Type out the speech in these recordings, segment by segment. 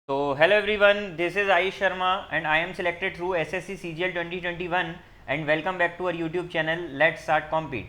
So, hello everyone, this is Ayush Sharma and I am selected through SSC CGL 2021 and welcome back to our YouTube channel Let's Start Compete।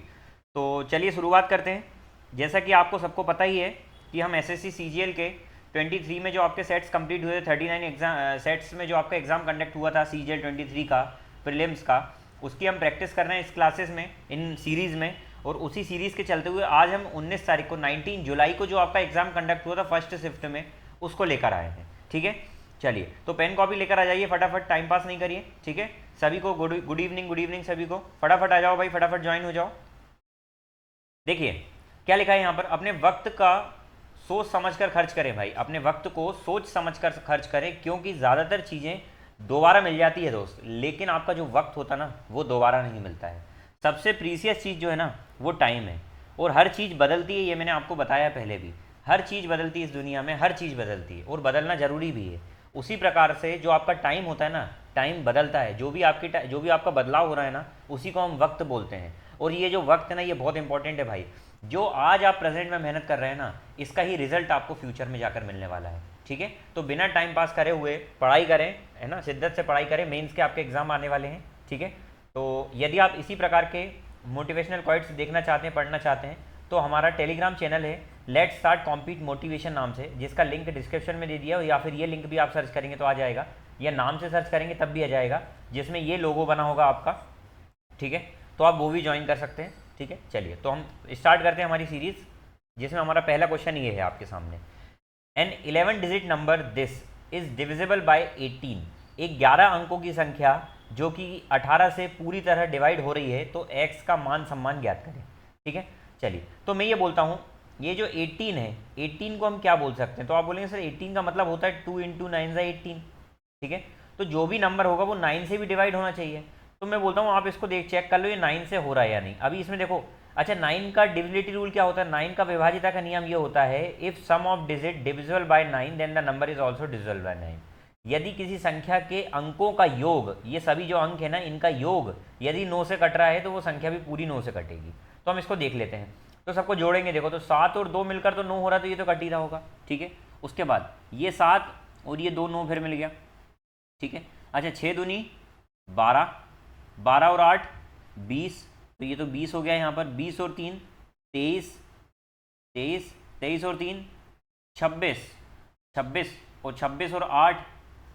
तो चलिए शुरुआत करते हैं। जैसा कि आपको सबको पता ही है कि हम SSC CGL के 23 में जो आपके सेट्स कंप्लीट हुए थे, 39 एग्जाम सेट्स में जो आपका एग्ज़ाम कंडक्ट हुआ था CGL 23 का प्रीलिम्स का, उसकी हम प्रैक्टिस कर रहे हैं इस क्लासेस में, इन सीरीज़ में। और उसी सीरीज़ के चलते हुए आज हम 19 तारीख को 19 जुलाई को जो आपका एग्ज़ाम कंडक्ट हुआ था फर्स्ट शिफ्ट में, उसको लेकर आए हैं। ठीक है, चलिए तो पेन कॉपी लेकर आ जाइए, फटाफट टाइम पास नहीं करिए। ठीक है, सभी को गुड इवनिंग सभी को, फटाफट आ जाओ भाई, फटाफट ज्वाइन हो जाओ। देखिए क्या लिखा है यहाँ पर, अपने वक्त का सोच समझकर खर्च करें भाई, अपने वक्त को सोच समझकर खर्च करें, क्योंकि ज़्यादातर चीज़ें दोबारा मिल जाती है दोस्त, लेकिन आपका जो वक्त होता ना वो दोबारा नहीं मिलता है। सबसे प्रीसियस चीज़ जो है ना वो टाइम है, और हर चीज़ बदलती है, ये मैंने आपको बताया पहले भी। हर चीज़ बदलती है इस दुनिया में, हर चीज़ बदलती है और बदलना ज़रूरी भी है। उसी प्रकार से जो आपका टाइम होता है ना, टाइम बदलता है, जो भी आपका बदलाव हो रहा है ना, उसी को हम वक्त बोलते हैं। और ये जो वक्त है ना, ये बहुत इंपॉर्टेंट है भाई। जो आज आप प्रेजेंट में मेहनत कर रहे हैं ना, इसका ही रिजल्ट आपको फ्यूचर में जाकर मिलने वाला है। ठीक है, तो बिना टाइम पास करे हुए पढ़ाई करें, है ना, शिद्दत से पढ़ाई करें। मेंस के आपके एग्जाम आने वाले हैं। ठीक है, तो यदि आप इसी प्रकार के मोटिवेशनल क्वाइट्स देखना चाहते हैं, पढ़ना चाहते हैं, तो हमारा टेलीग्राम चैनल है लेट्स स्टार्ट कॉम्पीट मोटिवेशन नाम से, जिसका लिंक डिस्क्रिप्शन में दे दिया, या फिर ये लिंक भी आप सर्च करेंगे तो आ जाएगा, या नाम से सर्च करेंगे तब भी आ जाएगा, जिसमें ये लोगो बना होगा आपका। ठीक है, तो आप वो भी ज्वाइन कर सकते हैं। ठीक है, चलिए तो हम स्टार्ट करते हैं हमारी सीरीज़, जिसमें हमारा पहला क्वेश्चन ये है आपके सामने। An 11 digit number this is divisible by 18, एक 11 अंकों की संख्या जो कि 18 से पूरी तरह डिवाइड हो रही है, तो x का मान सम्मान ज्ञात करें। ठीक है, चलिए तो मैं ये बोलता हूँ, ये जो 18 है, 18 को हम क्या बोल सकते हैं? तो आप बोलेंगे सर 18 का मतलब होता है 2 इंटू 9 ज़ा 18। ठीक है, तो जो भी नंबर होगा वो 9 से भी डिवाइड होना चाहिए। तो मैं बोलता हूँ आप इसको देख चेक कर लो, ये 9 से हो रहा है या नहीं। अभी इसमें देखो, अच्छा 9 का डिविजिबिलिटी रूल क्या होता है? 9 का विभाजिता का नियम ये होता है, if sum of digit divisible by 9 then the number is also divisible by 9। यदि किसी संख्या के अंकों का योग, ये सभी जो अंक है ना, इनका योग यदि 9 से कट रहा है तो वो संख्या भी पूरी 9 से कटेगी। तो हम इसको देख लेते हैं, तो सबको जोड़ेंगे। देखो तो 7 और 2 मिलकर तो 9 हो रहा, तो ये तो कट ही रहा होगा। ठीक है, उसके बाद ये 7 और ये 2 9 फिर मिल गया। ठीक है, अच्छा 6 दूनी 12, 12 और 8 20, तो ये तो 20 हो गया यहाँ पर। 20 और 3 23, 23, 23 और 3 26, 26 और 26 और 8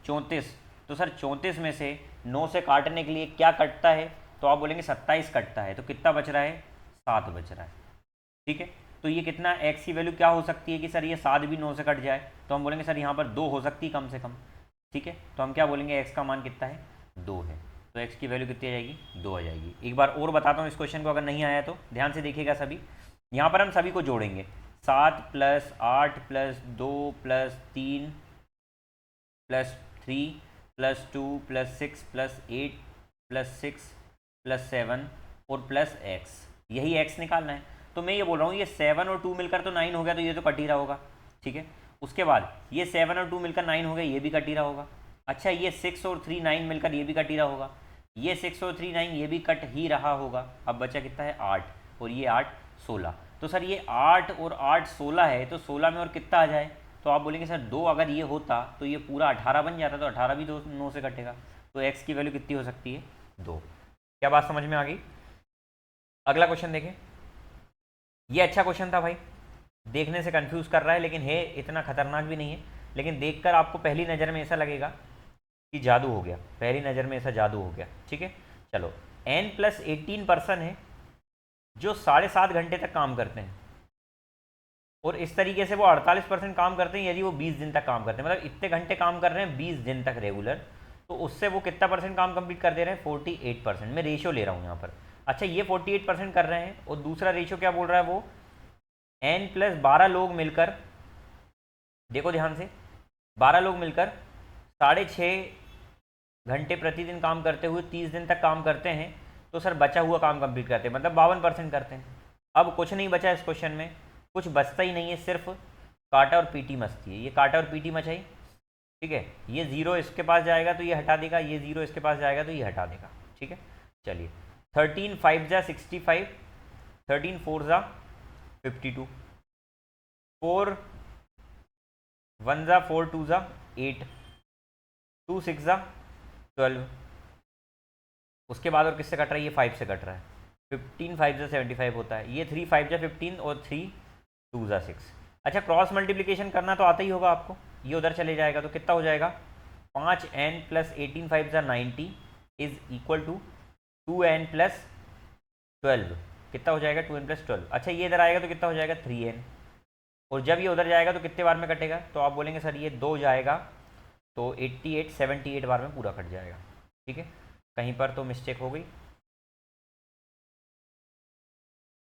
34। तो सर 34 में से 9 से काटने के लिए क्या कटता है? तो आप बोलेंगे 27 कटता है, तो कितना बच रहा है? 7 बच रहा है। ठीक है, तो ये कितना x की वैल्यू क्या हो सकती है कि सर ये 7 भी 9 से कट जाए? तो हम बोलेंगे सर यहाँ पर 2 हो सकती है कम से कम। ठीक है, तो हम क्या बोलेंगे, x का मान कितना है? 2 है, तो x की वैल्यू कितनी आ जाएगी? 2 आ जाएगी। एक बार और बताता हूँ इस क्वेश्चन को, अगर नहीं आया तो ध्यान से देखिएगा सभी। यहाँ पर हम सभी को जोड़ेंगे, 7 plus 8 plus 2 plus 3 plus 3 plus 2 plus 6 plus 8 plus 6 plus 7 और प्लस x, यही x निकालना है। तो मैं ये बोल रहा हूँ, ये 7 और 2 मिलकर तो 9 हो गया, तो ये तो कट ही रहा होगा। ठीक है, उसके बाद ये 7 और 2 मिलकर 9 हो गया, ये भी कट ही रहा होगा। अच्छा ये 6 और 3 9 मिलकर ये भी कट ही रहा होगा, ये 6 और 3 9 ये भी कट ही रहा होगा। अब बचा कितना है? 8, और ये 8 16। तो सर ये 8 और 8 16 है, तो 16 में और कितना आ जाए? तो आप बोलेंगे सर 2 अगर ये होता तो ये पूरा 18 बन जाता, तो 18 भी 9 से कटेगा, तो x की वैल्यू कितनी हो सकती है? 2। क्या बात समझ में आ गई? अगला क्वेश्चन देखें। ये अच्छा क्वेश्चन था भाई, देखने से कंफ्यूज कर रहा है, लेकिन है इतना खतरनाक भी नहीं है। लेकिन देखकर आपको पहली नज़र में ऐसा लगेगा कि जादू हो गया, पहली नज़र में ऐसा जादू हो गया। ठीक है, चलो n+18 पर्सन है जो 7.5 घंटे तक काम करते हैं, और इस तरीके से वो 48% काम करते हैं यदि वो 20 दिन तक काम करते हैं। मतलब इतने घंटे काम कर रहे हैं 20 दिन तक रेगुलर, तो उससे वो कितना परसेंट काम कंप्लीट कर दे रहे हैं? 48%। मैं रेशियो ले रहा हूँ यहाँ पर। अच्छा ये 48% कर रहे हैं, और दूसरा रेशियो क्या बोल रहा है वो, n+12 लोग मिलकर, देखो ध्यान से, 12 लोग मिलकर 6.5 घंटे प्रतिदिन काम करते हुए 30 दिन तक काम करते हैं, तो सर बचा हुआ काम कंप्लीट करते हैं, मतलब 52% करते हैं। अब कुछ नहीं बचा इस क्वेश्चन में, कुछ बचता ही नहीं है, सिर्फ काटा और पीटी मस्ती है। ये काटा और पीटी मचाई। ठीक है, ये 0 इसके पास जाएगा तो ये हटा देगा, ये 0 इसके पास जाएगा तो ये हटा देगा। ठीक है, चलिए 13 5 जा 65, 13 4 जा 52, 4 1 जा 4 2 जा 8, 2 6 ज़ा 12, उसके बाद और किससे कट रहा है, ये 5 से कट रहा है, 15 5 ज़ा 75 होता है, ये 3 5 ज़ा 15 और 3 2 ज़ा 6। अच्छा क्रॉस मल्टीप्लिकेशन करना तो आता ही होगा आपको, ये उधर चले जाएगा तो कितना हो जाएगा, 5n प्लस 18 5 ज़ा 90 is equal to 2n plus 12, कितना हो जाएगा 2n प्लस 12। अच्छा ये इधर आएगा तो कितना हो जाएगा 3n, और जब ये उधर जाएगा तो कितने बार में कटेगा, तो आप बोलेंगे सर ये 2 जाएगा तो 88 78 बार में पूरा कट जाएगा। ठीक है, कहीं पर तो मिस्टेक हो गई,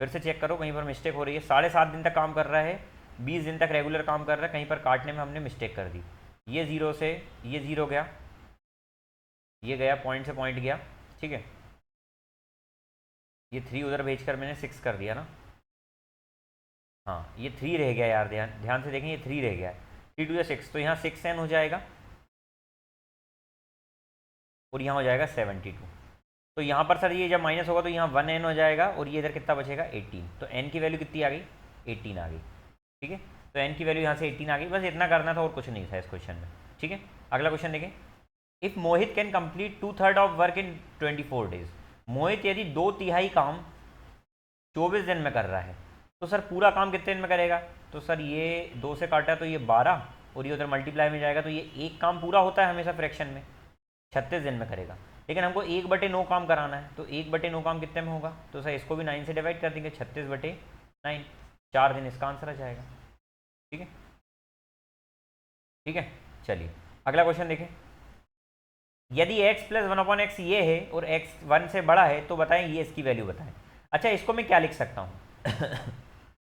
फिर से चेक करो, कहीं पर मिस्टेक हो रही है। 7.5 दिन तक काम कर रहा है, 20 दिन तक रेगुलर काम कर रहा है, कहीं पर काटने में हमने मिस्टेक कर दी। ये 0 से ये 0 गया, ये गया पॉइंट से पॉइंट गया, ठीक है, ये 3 उधर भेजकर मैंने 6 कर दिया ना, हाँ ये 3 रह गया यार, ध्यान ध्यान से देखें, ये 3 रह गया है, 3 2 6, तो यहाँ 6n हो जाएगा और यहाँ हो जाएगा 72। तो यहाँ पर सर ये जब माइनस होगा तो यहाँ 1n हो जाएगा और ये इधर कितना बचेगा 18, तो n की वैल्यू कितनी आ गई 18 आ गई। ठीक है, तो n की वैल्यू यहाँ से 18 आ गई, बस इतना करना था और कुछ नहीं था इस क्वेश्चन में। ठीक है, अगला क्वेश्चन देखें, if Mohit can complete 2/3 of work in 24 days, Mohit यदि 2/3 काम 24 दिन में कर रहा है तो सर पूरा काम कितने दिन में करेगा, तो सर ये 2 से काटा तो ये 12 और ये उधर मल्टीप्लाई में जाएगा तो ये एक काम पूरा होता है हमेशा फ्रैक्शन में, 36 दिन में करेगा, लेकिन हमको 1/9 काम कराना है, तो 1/9 काम कितने में होगा, तो सर इसको भी 9 से डिवाइड कर देंगे, 36/9, 4 दिन इसका आंसर आ जाएगा। ठीक है, ठीक है, चलिए अगला क्वेश्चन देखें, यदि x प्लस 1/x ये है और x 1 से बड़ा है तो बताएं ये इसकी वैल्यू बताएं। अच्छा इसको मैं क्या लिख सकता हूँ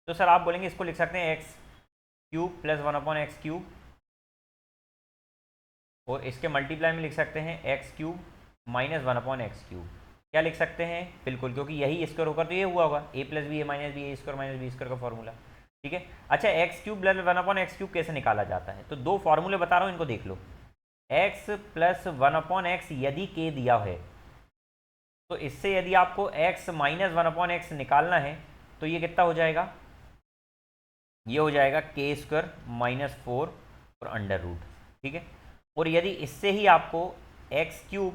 तो सर आप बोलेंगे इसको लिख सकते हैं x cube plus 1/x cube, और इसके मल्टीप्लाई में लिख सकते हैं x cube minus 1/x cube. क्या लिख सकते हैं, बिल्कुल, क्योंकि यही स्क्वायर होकर तो ये हुआ होगा a plus B A minus B A square minus B square का फॉर्मूला। ठीक है, अच्छा x cube plus 1/x cube कैसे निकाला जाता है, तो 2 फॉर्मूले बता रहा हूँ, इनको देख लो। x प्लस 1/x यदि k दिया है तो इससे यदि आपको x माइनस 1/x निकालना है तो ये कितना हो जाएगा, ये हो जाएगा k स्क्वायर माइनस 4 और अंडर रूट। ठीक है, और यदि इससे ही आपको x cube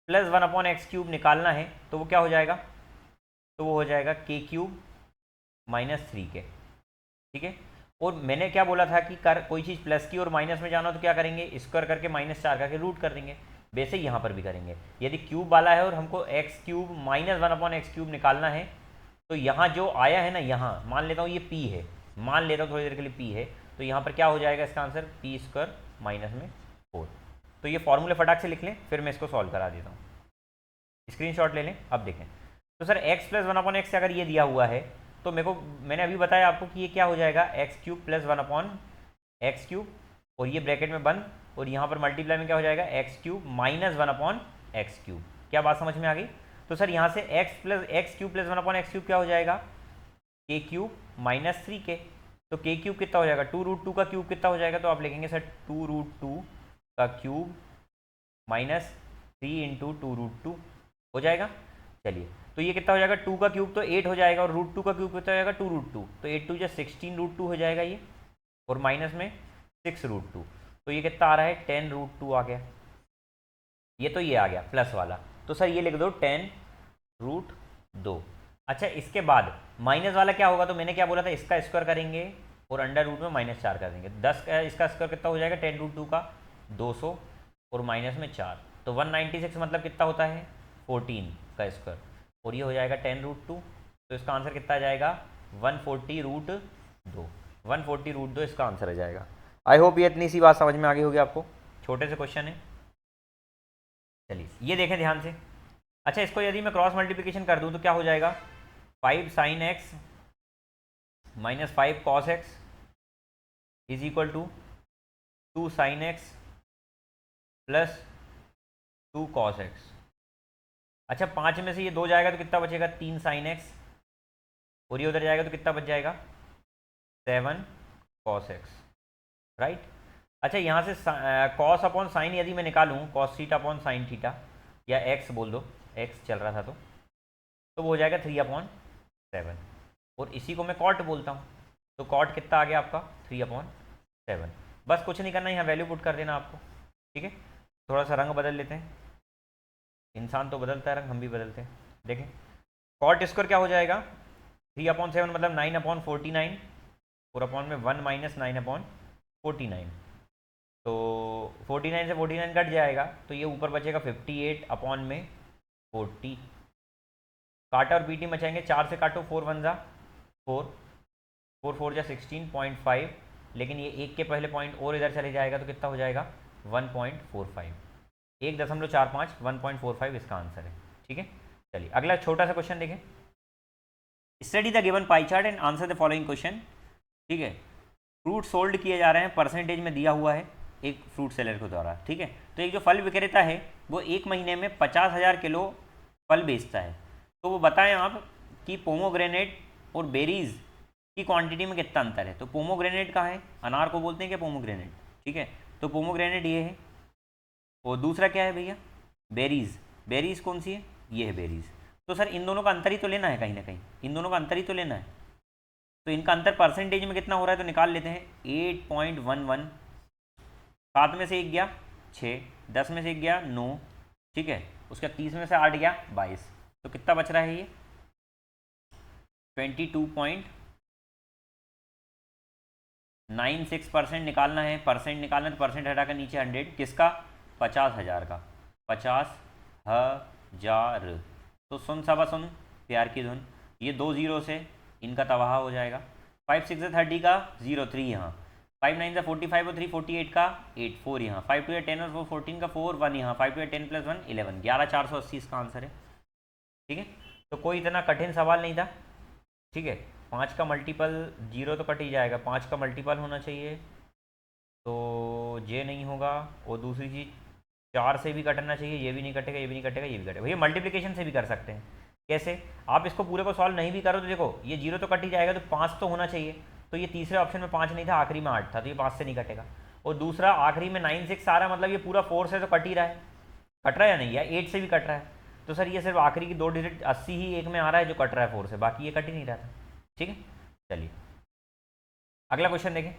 plus 1/x cube निकालना है तो वो क्या हो जाएगा, तो वो हो जाएगा k क्यूब माइनस 3k। ठीक है, और मैंने क्या बोला था कि कोई चीज़ प्लस की और माइनस में जाना तो क्या करेंगे, स्क्वायर करके -4 करके रूट कर देंगे, वैसे यहाँ पर भी करेंगे। यदि क्यूब वाला है और हमको x cube minus 1/x cube निकालना है तो यहाँ जो आया है ना, यहाँ मान लेता हूँ ये p है, मान लेता हूँ थोड़ी देर के लिए p है, तो यहाँ पर क्या हो जाएगा इसका आंसर p स्क्वायर माइनस में 4। तो ये फॉर्मूले फटाक से लिख लें, फिर मैं इसको सॉल्व करा देता हूँ, स्क्रीनशॉट ले लें। अब देखें, तो सर x प्लस 1/x अगर ये दिया हुआ है तो मैंने अभी बताया आपको कि ये क्या हो जाएगा, x cube plus 1/x cube, और ये ब्रैकेट में बंद, और यहाँ पर मल्टीप्लाई में क्या हो जाएगा x cube minus 1/x cube. क्या बात समझ में आ गई, तो सर यहाँ से x cube plus 1/x cube क्या हो जाएगा, k क्यूब माइनस 3k, तो k क्यूब कितना हो जाएगा, 2√2 का क्यूब कितना हो जाएगा, तो आप लिखेंगे सर 2√2 का क्यूब माइनस 3 इंटू 2√2 हो जाएगा। चलिए, तो ये कितना हो जाएगा, 2 का क्यूब तो 8 हो जाएगा और √2 का क्यूब कितना हो जाएगा 2√2, तो 8 2 जो 16√2 हो जाएगा ये, और माइनस में 6√2, तो ये कितना आ रहा है 10√2 आ गया, ये तो ये आ गया प्लस वाला, तो सर ये लिख दो 10√2। अच्छा इसके बाद माइनस वाला क्या होगा, तो मैंने क्या बोला था, इसका स्क्वायर करेंगे और अंडर रूट में -4 कर देंगे, 10 का इसका स्क्वायर कितना हो जाएगा 10√2 का 200 और माइनस में 4, तो 196 मतलब कितना होता है 14 का स्क्वायर, और ये हो जाएगा 10√2, तो इसका आंसर कितना आ जाएगा 140√2, 140√2 इसका आंसर आ जाएगा। आई होप ये इतनी सी बात समझ में आ गई होगी आपको, छोटे से क्वेश्चन है। चलिए ये देखें ध्यान से, अच्छा इसको यदि मैं क्रॉस मल्टीप्लिकेशन कर दूं तो क्या हो जाएगा, 5 sin x minus 5 cos x is equal to 2 sin x plus 2 cos x। अच्छा 5 में से ये 2 जाएगा तो कितना बचेगा 3 sin x, और ये उधर जाएगा तो कितना बच जाएगा 7 cos x, राइट। अच्छा यहाँ से cos अपॉन साइन यदि मैं निकालूँ, cos theta upon sine theta, या x बोल दो, x चल रहा था तो वो हो जाएगा 3/7, और इसी को मैं cot बोलता हूँ, तो cot कितना आ गया आपका 3/7। बस कुछ नहीं करना, यहाँ वैल्यू पुट कर देना आपको, ठीक है। थोड़ा सा रंग बदल लेते हैं, इंसान तो बदलता है रंग, हम भी बदलते हैं। देखें कॉट स्क्वायर क्या हो जाएगा, 3/7 मतलब 9/49, और अपॉन में 1 माइनस 9/49, तो 49 से 49 कट जाएगा, तो ये ऊपर बचेगा 58/40। काटा और पीटी मचाएंगे, 4 से काटो, 4 1 जा 4, 4 4 जा 16.5, लेकिन ये एक के पहले पॉइंट और इधर चले जाएगा तो कितना हो जाएगा 1.45, 1.45, 1.45 इसका आंसर है, ठीक है। चलिए अगला छोटा सा क्वेश्चन देखें। Study the given pie chart and answer the following question, ठीक है। फ्रूट सोल्ड किए जा रहे हैं, परसेंटेज में दिया हुआ है एक फ्रूट सेलर के द्वारा, ठीक है। तो एक जो फल विक्रेता है वो एक महीने में 50,000 किलो फल बेचता है, तो वो बताएं आप कि पोमोग्रेनेट और बेरीज की क्वांटिटी में कितना अंतर है। तो पोमोग्रेनेट कहाँ है, अनार को बोलते हैं क्या पोमोग्रेनेट, ठीक है। तो पोमोग्रेनेट ये है, और दूसरा क्या है भैया बेरीज, बेरीज कौन सी है, ये है बेरीज। तो सर इन दोनों का अंतर ही तो लेना है, कहीं ना कहीं इन दोनों का अंतर ही तो लेना है, तो इनका अंतर परसेंटेज में कितना हो रहा है तो निकाल लेते हैं 8.11, 7 में से 1 गया 6, 10 में से 1 गया 9, ठीक है, उसका 30 में से 8 गया 22, तो कितना बच रहा है ये 22.96% निकालना है, परसेंट निकालना है तो परसेंट हटाकर नीचे 100, किसका 50,000 का, 50,000। तो सुन सबा सुन प्यार की धुन, ये 2 0 से इनका तबाह हो जाएगा, 5 6 30 का 0 3 यहाँ, 5 9 45 और 3 48 का 8 4 यहाँ, 5 2 10 और 4 14 का 4 1 यहाँ, 5 2 10 + 1 11, 11,480 इसका आंसर है, ठीक है। तो कोई इतना कठिन सवाल नहीं था, ठीक है। 5 का मल्टीपल 0 तो कट ही जाएगा, 5 का मल्टीपल होना चाहिए, तो ये नहीं होगा, और दूसरी चीज़ 4 से भी कटना चाहिए, ये भी नहीं कटेगा, ये भी नहीं कटेगा, ये भी कटेगा। भैया मल्टीप्लिकेशन से भी कर सकते हैं, कैसे, आप इसको पूरे को सॉल्व नहीं भी करो तो देखो ये 0 तो कट ही जाएगा, तो 5 तो होना चाहिए, तो ये तीसरे ऑप्शन में 5 नहीं था, आखिरी में 8 था, तो ये 5 से नहीं कटेगा। और दूसरा आखिरी में 9 6 आ रहा है, मतलब ये पूरा 4 से तो कट ही रहा है, कट रहा है या नहीं, या 8 से भी कट रहा है, तो सर ये सिर्फ आखिरी की 2 डिजिट 80 ही एक में आ रहा है जो कट रहा है 4 से, बाकी ये कट ही नहीं रहा था, ठीक है। चलिए अगला क्वेश्चन देखें।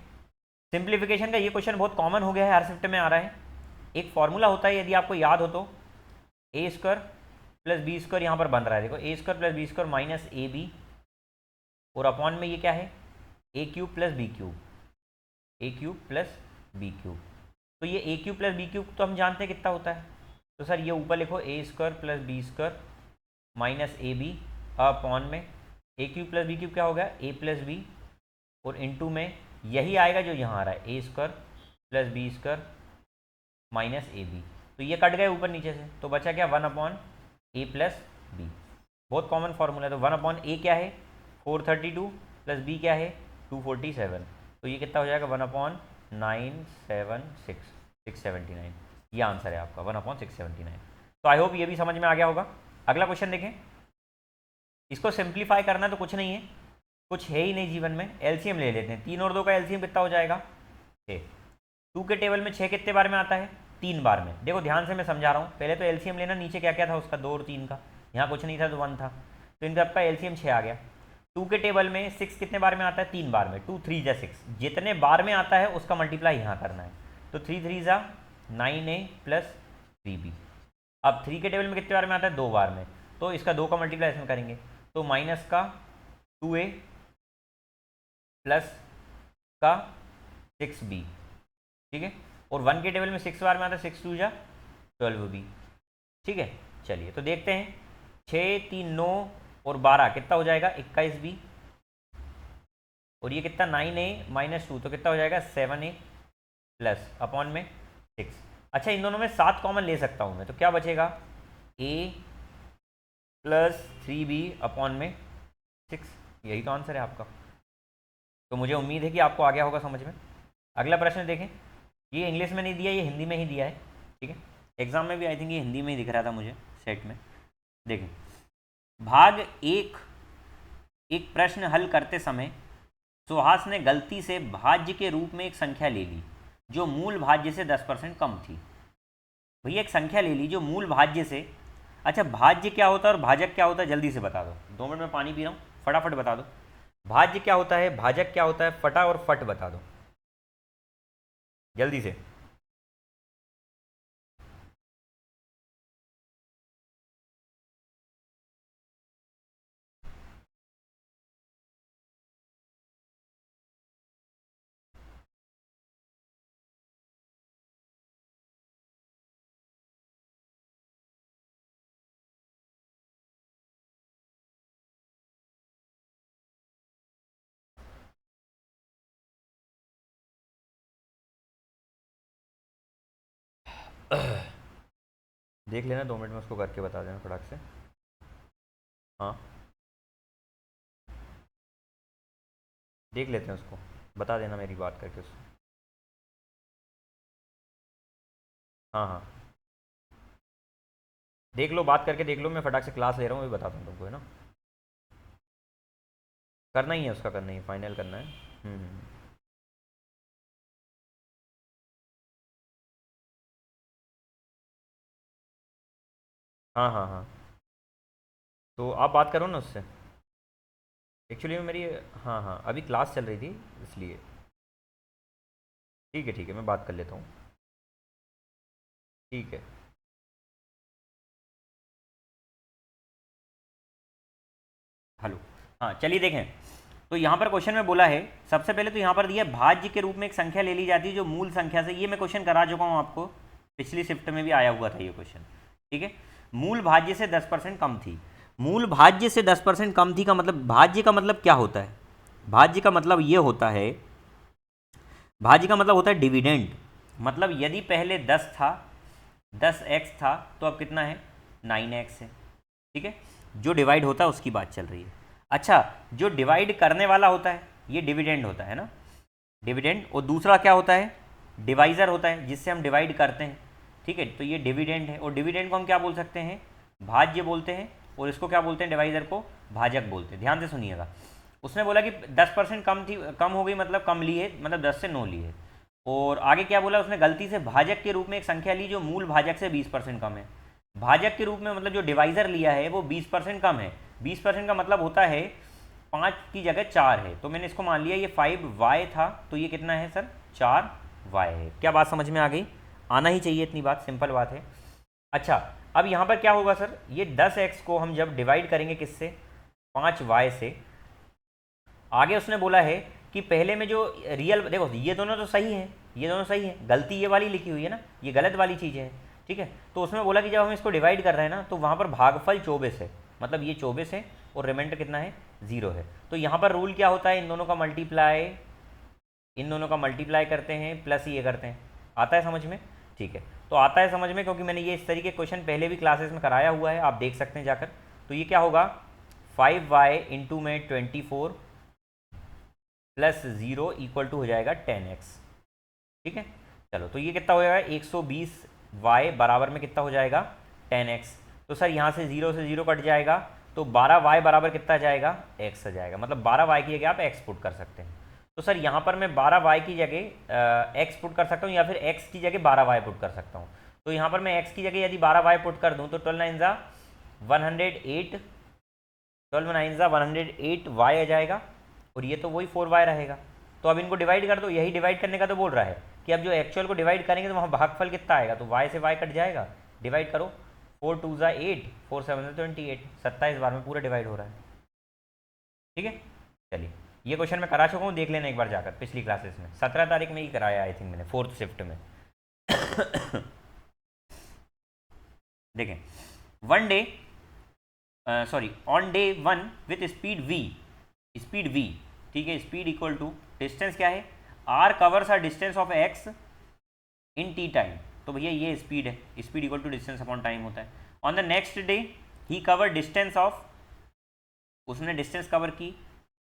सिंप्लीफिकेशन का ये क्वेश्चन बहुत कॉमन हो गया है, हर शिफ्ट में आ रहा है। एक फॉर्मूला होता है, यदि आपको याद हो तो, a square plus b square यहाँ पर बन रहा है, देखो a square plus b square minus a B, और अपॉन में ये क्या है a cube plus b cube, a cube plus b cube. तो ये a cube plus b cube तो हम जानते हैं कितना होता है, तो सर ये ऊपर लिखो a square plus b square minus a b, upon में a cube plus b cube क्या हो गया ए प्लस बी, और इनटू में यही आएगा जो यहाँ आ रहा है a square plus b square minus a b, तो ये कट गए ऊपर नीचे से, तो बचा क्या 1/a प्लस बी, बहुत कॉमन फॉर्मूला है। तो 1/a क्या है 432 प्लस b क्या है 247, तो ये कितना हो जाएगा 1/976 ये आंसर है आपका 1/679। तो आई होप ये भी समझ में आ गया होगा। अगला क्वेश्चन देखें, इसको सिंप्लीफाई करना तो कुछ नहीं है, कुछ है ही नहीं जीवन में, एलसीएम ले लेते हैं। 3 और 2 का एलसीएम कितना हो जाएगा 6, 2 के टेबल में 6 कितने बार में आता है 3 बार में। देखो ध्यान से मैं समझा रहा हूँ, पहले तो एलसीएम लेना, नीचे क्या क्या था उसका 2 और 3 का, यहाँ कुछ नहीं था तो 1 था, तो इनका आपका एलसीएम 6 आ गया। 2 के टेबल में 6 कितने बार में आता है 3 बार में, 2 3 जा 6, जितने बार में आता है उसका मल्टीप्लाई यहाँ करना है, तो 3 3 जा 9a प्लस 3b। अब 3 के टेबल में कितने बार में आता है 2 बार में, तो इसका 2 का मल्टीप्लाई इसमें करेंगे, तो माइनस का 2a प्लस का 6b, ठीक है। और 1 के टेबल में 6 बार में आता है 6 2 जा 12b, ठीक है। चलिए तो देखते हैं, 6 3 9 और 12 कितना हो जाएगा 21b, और ये कितना 9a माइनस 2, तो कितना हो जाएगा 7a प्लस अपॉन में 6। अच्छा इन दोनों में 7 कॉमन ले सकता हूँ मैं, तो क्या बचेगा a प्लस 3b अपॉन में 6, यही तो आंसर है आपका। तो मुझे उम्मीद है कि आपको आ गया होगा समझ में। अगला प्रश्न देखें, ये इंग्लिश में नहीं दिया, ये हिंदी में ही दिया है, ठीक है। एग्जाम में भी आई थिंक ये हिंदी में ही दिख रहा था मुझे सेट में। देखें, भाग एक प्रश्न हल करते समय सुहास ने गलती से भाज्य के रूप में एक संख्या ले ली जो मूल भाज्य से 10% कम थी। भैया एक संख्या ले ली जो मूल भाज्य से, अच्छा भाज्य क्या होता है और भाजक क्या होता है जल्दी से बता दो, 2 मिनट में पानी पी रहा हूँ, फटाफट बता दो। भाज्य क्या होता है, भाजक क्या होता है, फटा और फट बता दो। जल्दी से। देख लेना, 2 मिनट में उसको करके बता देना फटाक से। हाँ, देख लेते हैं उसको, बता देना मेरी बात करके उसको। हाँ हाँ, देख लो, बात करके देख लो, मैं फटाक से क्लास ले रहा हूँ, वही बताता हूँ तुमको, है ना। करना ही है उसका, करना ही है, फाइनल करना है। हम्म। हाँ हाँ हाँ, तो आप बात करो ना उससे। एक्चुअली में मेरी, हाँ हाँ, अभी क्लास चल रही थी इसलिए। ठीक है ठीक है, मैं बात कर लेता हूँ। ठीक है। हेलो। हाँ चलिए देखें, तो यहाँ पर क्वेश्चन में बोला है, सबसे पहले तो यहाँ पर दिया भाज्य के रूप में एक संख्या ले ली जाती है जो मूल संख्या से, ये मैं क्वेश्चन करा चुका हूँ आपको, पिछली शिफ्ट में भी आया हुआ था ये क्वेश्चन। ठीक है, मूल भाज्य से 10% कम थी। मूल भाज्य से 10% कम थी का मतलब, भाज्य का मतलब क्या होता है? भाज्य का मतलब ये होता है, भाज्य का मतलब होता है डिविडेंड। मतलब यदि पहले 10 था, 10x था, तो अब कितना है? 9x है। ठीक है, जो डिवाइड होता है उसकी बात चल रही है। अच्छा, जो डिवाइड करने वाला होता है ये डिविडेंड होता है ना, डिविडेंड। और दूसरा क्या होता है? डिवाइज़र होता है, जिससे हम डिवाइड करते हैं। ठीक है, तो ये डिविडेंड है, और डिविडेंड को हम क्या बोल सकते हैं? भाज्य बोलते हैं। और इसको क्या बोलते हैं? डिवाइज़र को भाजक बोलते हैं। ध्यान से सुनिएगा, उसने बोला कि 10% कम थी, कम हो गई, मतलब कम ली है, मतलब 10 से 9 ली है। और आगे क्या बोला उसने? गलती से भाजक के रूप में एक संख्या ली जो मूल भाजक से 20% कम है। भाजक के रूप में मतलब जो डिवाइज़र लिया है वो 20% कम है। 20% का मतलब होता है 5 की जगह 4 है, तो मैंने इसको मान लिया ये 5y था, तो ये कितना है सर? 4y है। क्या बात समझ में आ गई? आना ही चाहिए, इतनी बात, सिंपल बात है। अच्छा, अब यहाँ पर क्या होगा सर? ये 10x को हम जब डिवाइड करेंगे किससे? 5y से। आगे उसने बोला है कि पहले में जो रियल, देखो ये दोनों तो सही हैं, ये दोनों सही हैं, गलती ये वाली लिखी हुई है ना, ये गलत वाली चीज़ है। ठीक है, तो उसमें बोला कि जब हम इसको डिवाइड कर रहे हैं ना, तो वहाँ पर भागफल 24 है, मतलब ये 24 है और रिमाइंडर कितना है? 0 है। तो यहाँ पर रूल क्या होता है? इन दोनों का मल्टीप्लाई, इन दोनों का मल्टीप्लाई करते हैं, प्लस ये करते हैं। आता है समझ में? ठीक है, तो आता है समझ में, क्योंकि मैंने ये इस तरीके क्वेश्चन पहले भी क्लासेस में कराया हुआ है, आप देख सकते हैं जाकर। तो ये क्या होगा? 5y इंटू में 24 प्लस 0 इक्वल टू हो जाएगा 10x। ठीक है, चलो, तो ये कितना हो जाएगा? 120y बराबर में कितना हो जाएगा? 10x। तो सर यहाँ से 0 से 0 कट जाएगा, तो 12y बराबर कितना जाएगा? x आ जाएगा। मतलब 12y की जगह आप x पुट कर सकते हैं। तो सर यहाँ पर मैं 12y की जगह x पुट कर सकता हूँ, या फिर x की जगह 12y पुट कर सकता हूँ। तो यहाँ पर मैं x की जगह यदि 12y पुट कर दूँ, तो 12 9 ज़ा 108, 12 9 ज़ा 108y आ जाएगा, और ये तो वही 4y रहेगा। तो अब इनको डिवाइड कर दो, यही डिवाइड करने का तो बोल रहा है कि अब जो एक्चुअल को डिवाइड करेंगे तो वहाँ भागफल कितना आएगा? तो y से y कट जाएगा, डिवाइड करो, 4 2 ज़ा 8, 4 7 ज़ा 28, 27 बार में पूरा डिवाइड हो रहा है। ठीक है, चलिए, ये क्वेश्चन मैं करा चुका हूँ, देख लेना एक बार जाकर, पिछली क्लासेस में 17 तारीख में ही कराया आई थिंक मैंने, 4th शिफ्ट में। देखें, one day, sorry, on day 1 with speed v, speed v, ठीक है, स्पीड इक्वल टू डिस्टेंस क्या है? r covers a distance of x in t time. तो भैया ये स्पीड है, speed equal to distance upon time होता है। On the next day he cover distance of, उसने डिस्टेंस कवर की